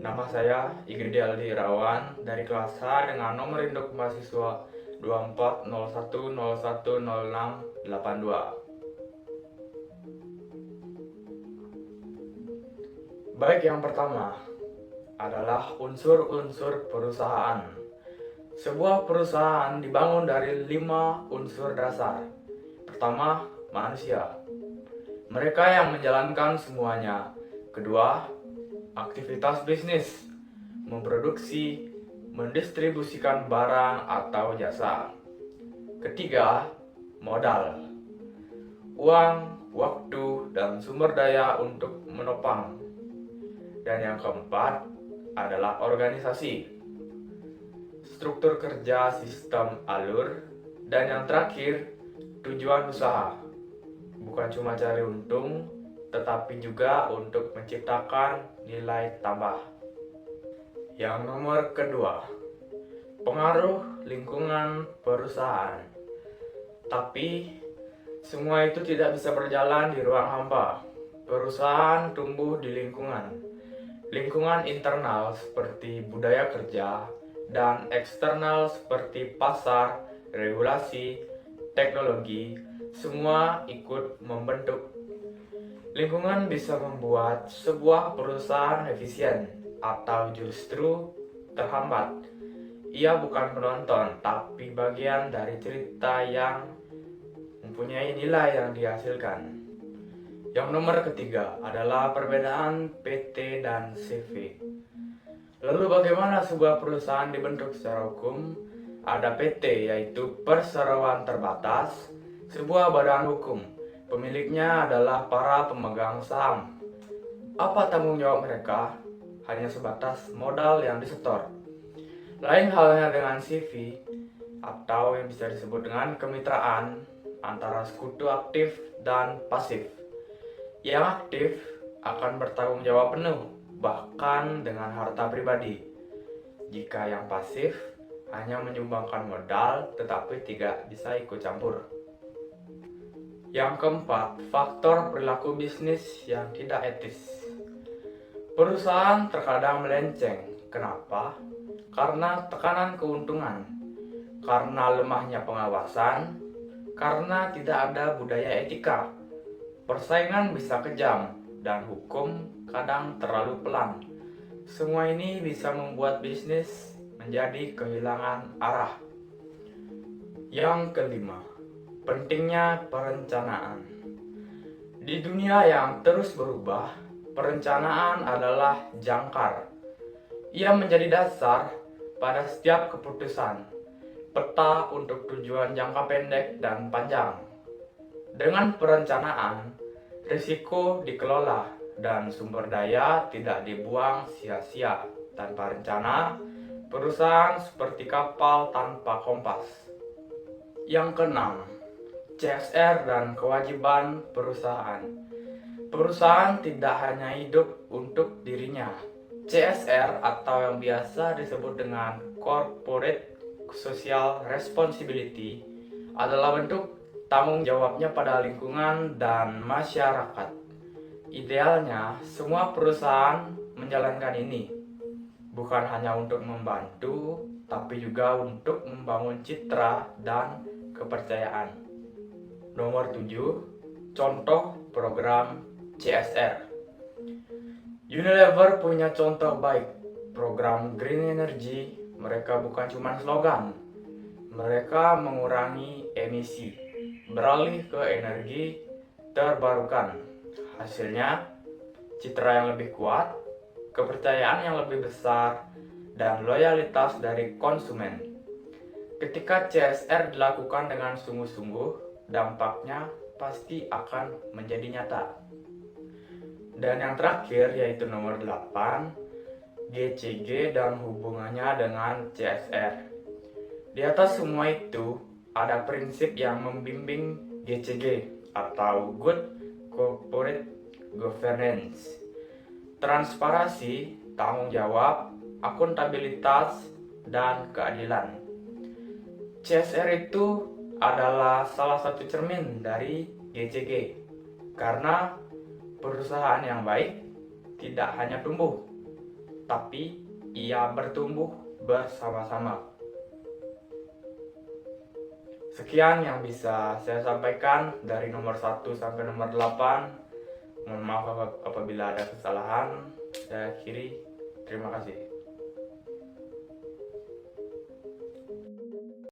Nama saya Igridi Aldi Irawan dari kelas A dengan nomor induk mahasiswa 2401010682. Baik, yang pertama adalah unsur-unsur perusahaan. Sebuah perusahaan dibangun dari 5 unsur dasar. Pertama, manusia. Mereka yang menjalankan semuanya. Kedua, aktivitas bisnis, memproduksi, mendistribusikan barang atau jasa. Ketiga, modal, uang, waktu, dan sumber daya untuk menopang. Dan yang keempat adalah organisasi, struktur kerja, sistem, alur. Dan yang terakhir, tujuan usaha, bukan cuma cari untung, tetapi juga untuk menciptakan nilai tambah. Yang nomor kedua, pengaruh lingkungan perusahaan. Tapi semua itu tidak bisa berjalan di ruang hampa. Perusahaan tumbuh di lingkungan. Lingkungan internal seperti budaya kerja dan eksternal seperti pasar, regulasi, teknologi, semua ikut membentuk. Lingkungan bisa membuat sebuah perusahaan efisien atau justru terhambat. Ia bukan penonton, tapi bagian dari cerita yang mempunyai nilai yang dihasilkan. Yang nomor ketiga adalah perbedaan PT dan CV. Lalu bagaimana sebuah perusahaan dibentuk secara hukum? Ada PT, yaitu perseroan terbatas, sebuah badan hukum. Pemiliknya adalah para pemegang saham. Apa tanggung jawab mereka? Hanya sebatas modal yang disetor. Lain halnya dengan CV, atau yang bisa disebut dengan kemitraan antara sekutu aktif dan pasif. Yang aktif akan bertanggung jawab penuh, bahkan dengan harta pribadi. Jika yang pasif hanya menyumbangkan modal tetapi tidak bisa ikut campur. Yang keempat, faktor perilaku bisnis yang tidak etis. Perusahaan terkadang melenceng. Kenapa? Karena tekanan keuntungan, karena lemahnya pengawasan, karena tidak ada budaya etika. Persaingan bisa kejam dan hukum kadang terlalu pelan. Semua ini bisa membuat bisnis menjadi kehilangan arah. Yang kelima, pentingnya perencanaan. Di dunia yang terus berubah, perencanaan adalah jangkar. Ia menjadi dasar pada setiap keputusan, peta untuk tujuan jangka pendek dan panjang. Dengan perencanaan, risiko dikelola dan sumber daya tidak dibuang sia-sia. Tanpa rencana, perusahaan seperti kapal tanpa kompas. Yang keenam, CSR dan kewajiban perusahaan. Perusahaan tidak hanya hidup untuk dirinya. CSR atau yang biasa disebut dengan Corporate Social Responsibility adalah bentuk tanggung jawabnya pada lingkungan dan masyarakat. Idealnya, semua perusahaan menjalankan ini, bukan hanya untuk membantu, tapi juga untuk membangun citra dan kepercayaan. Nomor 7, contoh program CSR. Unilever punya contoh baik, program Green Energy. Mereka bukan cuma slogan, mereka mengurangi emisi, beralih ke energi terbarukan. Hasilnya, citra yang lebih kuat, kepercayaan yang lebih besar, dan loyalitas dari konsumen. Ketika CSR dilakukan dengan sungguh-sungguh, dampaknya pasti akan menjadi nyata. Dan yang terakhir yaitu nomor 8, GCG dan hubungannya dengan CSR. Di atas semua itu, ada prinsip yang membimbing GCG atau Good Corporate Governance. Transparansi, tanggung jawab, akuntabilitas, dan keadilan. CSR itu adalah salah satu cermin dari GCG, karena perusahaan yang baik tidak hanya tumbuh, tapi ia bertumbuh bersama-sama. Sekian yang bisa saya sampaikan dari nomor 1 sampai nomor 8. Mohon maaf apabila ada kesalahan. Saya akhiri. Terima kasih.